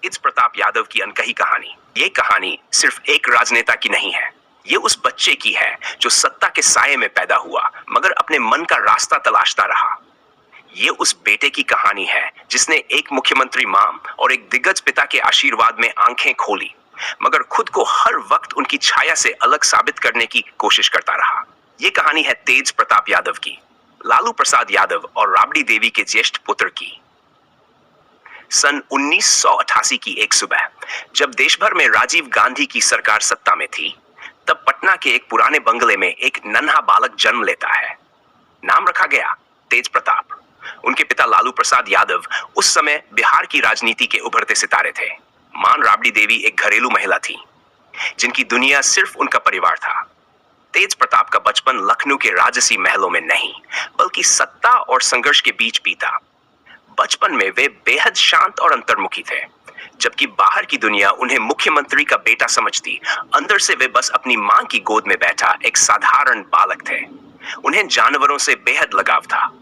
तेज प्रताप यादव की अनकही कहानी। ये कहानी सिर्फ एक राजनेता की नहीं है, ये उस बच्चे की है जो सत्ता के साये में पैदा हुआ मगर अपने मन का रास्ता तलाशता रहा। ये उस बेटे की कहानी है जिसने एक मुख्यमंत्री मां और एक दिग्गज पिता के आशीर्वाद में आंखें खोली मगर खुद को हर वक्त उनकी छाया से अलग साबित करने की कोशिश करता रहा। ये कहानी है तेज प्रताप यादव की, लालू प्रसाद यादव और राबड़ी देवी के ज्येष्ठ पुत्र की। सन 1988 की एक सुबह जब देश भर में राजीव गांधी की सरकार सत्ता में थी, तब पटना के एक पुराने बंगले में एक नन्हा बालक जन्म लेता है। नाम रखा गया तेज प्रताप। उनके पिता लालू प्रसाद यादव उस समय बिहार की राजनीति के उभरते सितारे थे। मां राबड़ी देवी एक घरेलू महिला थी जिनकी दुनिया सिर्फ उनका परिवार था। तेज प्रताप का बचपन लखनऊ के राजसी महलों में नहीं बल्कि सत्ता और संघर्ष के बीच बीता। बचपन में वे बेहद शांत और अंतर्मुखी थे, जबकि बाहर की दुनिया उन्हें मुख्यमंत्री का बेटा समझती, अंदर से वे बस अपनी मां की गोद में बैठा एक साधारण बालक थे। उन्हें जानवरों से बेहद लगाव था।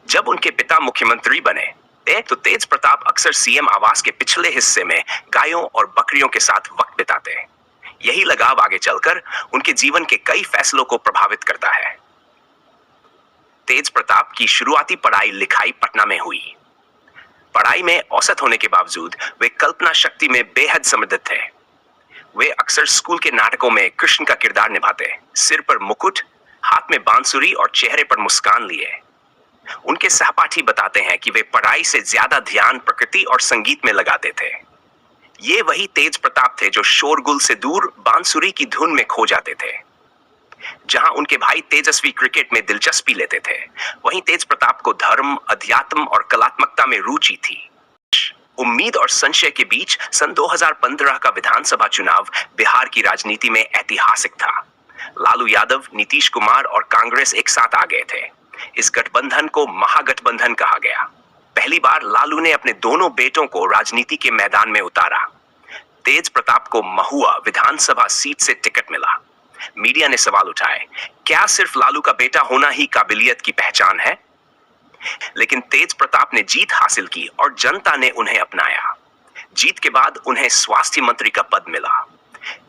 जब उनके पिता मुख्यमंत्री बने तो तेज प्रताप अक्सर सीएम आवास के पिछले हिस्से में गायों और बकरियों के साथ वक्त बिताते। यही लगाव आगे चलकर उनके जीवन के कई फैसलों को प्रभावित करता है। तेज प्रताप की शुरुआती पढ़ाई लिखाई पटना में हुई। पढ़ाई में औसत होने के बावजूद वे कल्पना शक्ति में बेहद समृद्ध थे। वे अक्सर स्कूल के नाटकों में कृष्ण का किरदार निभाते, सिर पर मुकुट, हाथ में बांसुरी और चेहरे पर मुस्कान लिए। उनके सहपाठी बताते हैं कि वे पढ़ाई से ज्यादा ध्यान प्रकृति और संगीत में लगाते थे। ये वही तेज प्रताप थे जो शोरगुल से दूर बांसुरी की धुन में खो जाते थे। जहां उनके भाई तेजस्वी क्रिकेट में दिलचस्पी लेते थे, वहीं तेज प्रताप को धर्म, अध्यात्म और कलात्मकता में रुचि थी। उम्मीद और संशय के बीच सन 2015 का विधानसभा चुनाव बिहार की राजनीति में ऐतिहासिक था। लालू यादव, नीतीश कुमार और कांग्रेस एक साथ आ गए थे। इस गठबंधन को महागठबंधन कहा गया। पहली बार लालू ने अपने दोनों बेटों को राजनीति के मैदान में उतारा। तेज प्रताप को महुआ विधानसभा सीट से टिकट मिला। मीडिया ने सवाल उठाए, क्या सिर्फ लालू का बेटा होना ही काबिलियत की पहचान है? लेकिन तेज प्रताप ने जीत हासिल की और जनता ने उन्हें अपनाया। जीत के बाद उन्हें स्वास्थ्य मंत्री का पद मिला।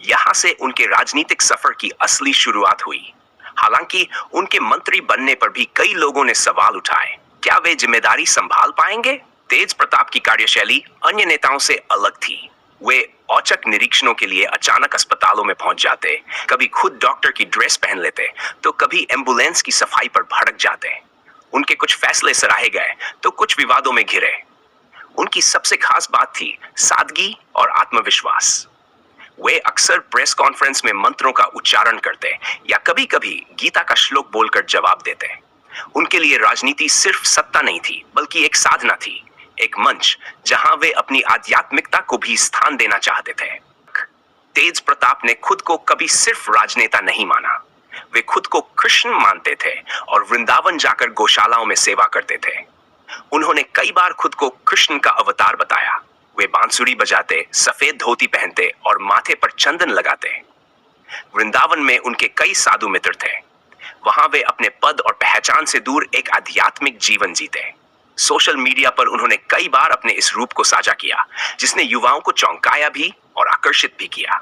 यहां से उनके राजनीतिक सफर की असली शुरुआत हुई। हालांकि उनके मंत्री बनने पर भी कई लोगों ने सवाल उठाए, क्या वे जिम्मेदारी संभाल पाएंगे? तेज प्रताप की कार्यशैली अन्य नेताओं से अलग थी। वे औचक निरीक्षणों के लिए अचानक अस्पतालों में पहुंच जाते, कभी खुद डॉक्टर की ड्रेस पहन लेते तो कभी एम्बुलेंस की सफाई पर भड़क जाते। उनके कुछ फैसले सराहे गए तो कुछ विवादों में घिरे। उनकी सबसे खास बात थी सादगी और आत्मविश्वास। वे अक्सर प्रेस कॉन्फ्रेंस में मंत्रों का उच्चारण करते या कभी-कभी गीता का श्लोक बोलकर जवाब देते। उनके लिए राजनीति सिर्फ सत्ता नहीं थी बल्कि एक साधना थी, एक मंच जहां वे अपनी आध्यात्मिकता को भी स्थान देना चाहते थे। तेज प्रताप ने खुद को कभी सिर्फ राजनेता नहीं माना। वे खुद को कृष्ण मानते थे और वृंदावन जाकर गौशालाओं में सेवा करते थे। उन्होंने कई बार खुद को कृष्ण का अवतार बताया। वे बांसुरी बजाते, सफेद धोती पहनते और माथे पर चंदन लगाते। वृंदावन में उनके कई साधु मित्र थे। वहां वे अपने पद और पहचान से दूर एक आध्यात्मिक जीवन जीते। सोशल मीडिया पर उन्होंने कई बार अपने इस रूप को साझा किया, जिसने युवाओं को चौंकाया भी और आकर्षित भी किया।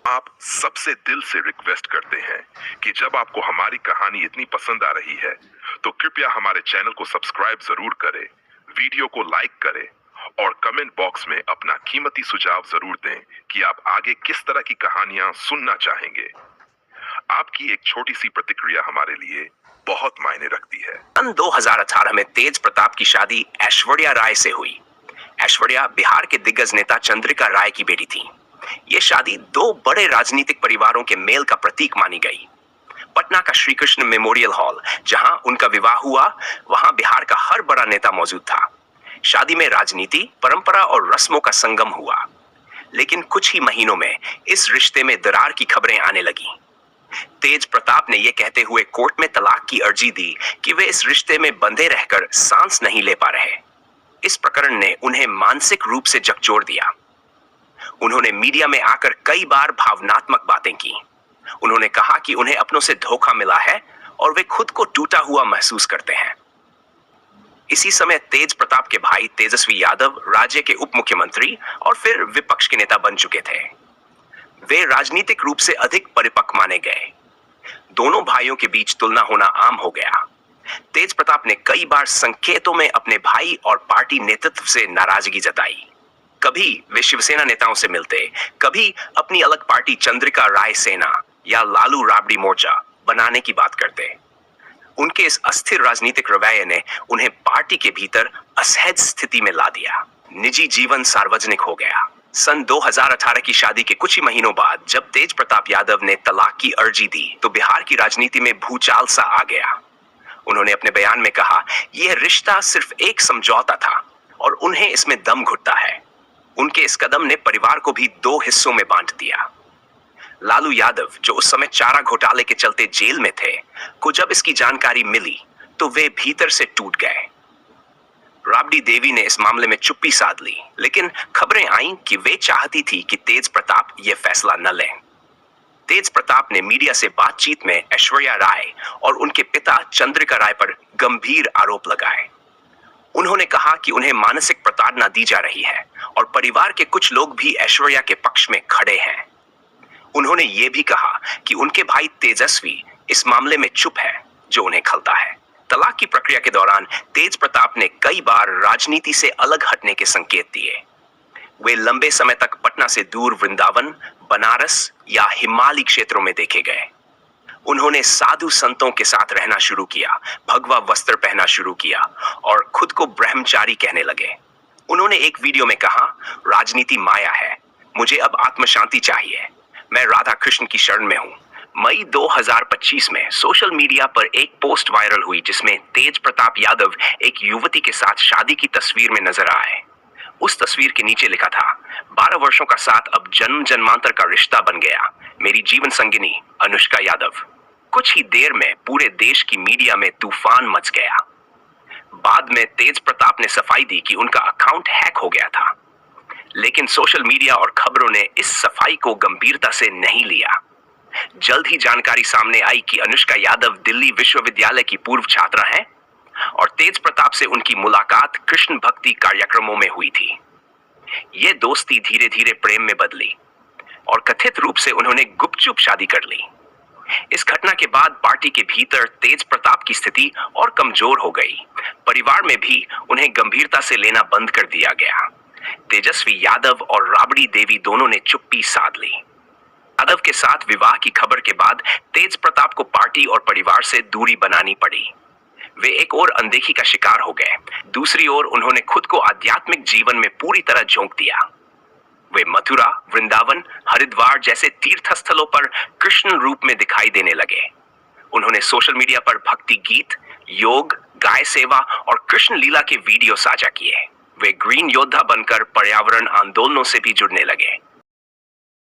आप सबसे दिल से रिक्वेस्ट करते हैं कि जब आपको हमारी कहानी इतनी पसंद आ रही है तो कृपया हमारे चैनल को सब्सक्राइब जरूर करें, वीडियो को लाइक करें और कमेंट बॉक्स में अपना कीमती सुझाव जरूर दें कि आप आगे किस तरह की कहानियां सुनना चाहेंगे। आपकी एक छोटी सी प्रतिक्रिया हमारे लिए बहुत मायने रखती है। सन 2018 में तेज प्रताप की शादी ऐश्वर्या राय से हुई। ऐश्वर्या बिहार के दिग्गज नेता चंद्रिका राय की बेटी थी। ये शादी दो बड़े राजनीतिक परिवारों के मेल का प्रतीक मानी गई। पटना का श्री कृष्ण मेमोरियल हॉल जहां उनका विवाह हुआ, वहां बिहार का हर बड़ा नेता मौजूद था। शादी में राजनीति, परंपरा और रस्मों का संगम हुआ। लेकिन कुछ ही महीनों में इस रिश्ते में दरार की खबरें आने लगी। तेज प्रताप ने यह कहते हुए कोर्ट में तलाक की अर्जी दी कि वे इस रिश्ते में बंधे रहकर सांस नहीं ले पा रहे। इस प्रकरण ने उन्हें मानसिक रूप से झकझोर दिया। उन्होंने मीडिया में आकर कई बार भावनात्मक बातें की। उन्होंने कहा कि उन्हें अपनों से धोखा मिला है और वे खुद को टूटा हुआ महसूस करते हैं। इसी समय तेज प्रताप के भाई तेजस्वी यादव राज्य के उप मुख्यमंत्री और फिर विपक्ष के नेता बन चुके थे। वे राजनीतिक रूप से अधिक परिपक्व माने गए। दोनों भाइयों के बीच तुलना होना आम हो गया। तेज प्रताप ने कई बार संकेतों में अपने भाई और पार्टी नेतृत्व से नाराजगी जताई। कभी वे शिवसेना नेताओं से मिलते, कभी अपनी अलग पार्टी चंद्रिका राय सेना या लालू राबड़ी मोर्चा बनाने की बात करते। उनके इस अस्थिर राजनीतिक रवैये ने उन्हें पार्टी के भीतर असहज स्थिति में ला दिया। निजी जीवन सार्वजनिक हो गया। सन 2018 की शादी के कुछ ही महीनों बाद जब तेज प्रताप यादव ने तलाक की अर्जी दी तो बिहार की राजनीति में भूचाल सा आ गया। उन्होंने अपने बयान में कहा, यह रिश्ता सिर्फ एक समझौता था और उन्हें इसमें दम घुटता है। उनके इस कदम ने परिवार को भी दो हिस्सों में बांट दिया। लालू यादव, जो उस समय चारा घोटाले के चलते जेल में थे, को जब इसकी जानकारी मिली तो वे भीतर से टूट गए। राबड़ी देवी ने इस मामले में चुप्पी साध ली, लेकिन खबरें आईं कि वे चाहती थी कि तेज प्रताप यह फैसला न लें। तेज प्रताप ने मीडिया से बातचीत में ऐश्वर्या राय और उनके पिता चंद्रिका राय पर गंभीर आरोप लगाए। उन्होंने कहा कि उन्हें मानसिक प्रताड़ना दी जा रही है और परिवार के कुछ लोग भी ऐश्वर्या के पक्ष में खड़े हैं। उन्होंने ये भी कहा कि उनके भाई तेजस्वी इस मामले में चुप है, जो उन्हें खलता है। तलाक की प्रक्रिया के दौरान तेज प्रताप ने कई बार राजनीति से अलग हटने के संकेत दिए। वे लंबे समय तक पटना से दूर वृंदावन, बनारस या हिमालयी क्षेत्रों में देखे गए। उन्होंने साधु संतों के साथ रहना शुरू किया, भगवा वस्त्र पहनना शुरू किया और खुद को ब्रह्मचारी कहने लगे। उन्होंने एक वीडियो में कहा, राजनीति माया है, मुझे अब आत्म शांति चाहिए, मैं राधा कृष्ण की शरण में हूं। मई 2025 में सोशल मीडिया पर एक पोस्ट वायरल हुई जिसमें तेज प्रताप यादव एक युवती के साथ शादी की तस्वीर में नजर आए। उस तस्वीर के नीचे लिखा था, 12 वर्षों का साथ अब जन्म जन्मांतर का रिश्ता बन गया, मेरी जीवन संगिनी अनुष्का यादव। कुछ ही देर में पूरे देश की मीडिया में तूफान मच गया। बाद में तेज प्रताप ने सफाई दी कि उनका अकाउंट हैक हो गया था, लेकिन सोशल मीडिया और खबरों ने इस सफाई को गंभीरता से नहीं लिया। जल्द ही जानकारी सामने आई कि अनुष्का यादव दिल्ली विश्वविद्यालय की पूर्व छात्रा हैं और तेज प्रताप से उनकी मुलाकात कृष्ण भक्ति कार्यक्रमों में हुई थी। ये दोस्ती धीरे धीरे प्रेम में बदली और कथित रूप से उन्होंने गुपचुप शादी कर ली। इस घटना के बाद पार्टी के भीतर तेज प्रताप की स्थिति और कमजोर हो गई। परिवार में भी उन्हें गंभीरता से लेना बंद कर दिया गया। तेजस्वी यादव और राबड़ी देवी दोनों ने चुप्पी साध ली। यादव के साथ विवाह की खबर के बाद तेज प्रताप को पार्टी और परिवार से दूरी बनानी पड़ी। वे एक और अनदेखी का शिकार हो गए, दूसरी ओर उन्होंने खुद को आध्यात्मिक जीवन में पूरी तरह झोंक दिया। वे मथुरा, वृंदावन, हरिद्वार जैसे तीर्थ स्थलों पर कृष्ण रूप में दिखाई देने लगे। उन्होंने सोशल मीडिया पर भक्ति गीत, योग, गाय सेवा और कृष्ण लीला के वीडियो साझा किए। वे ग्रीन योद्धा बनकर पर्यावरण आंदोलनों से भी जुड़ने लगे।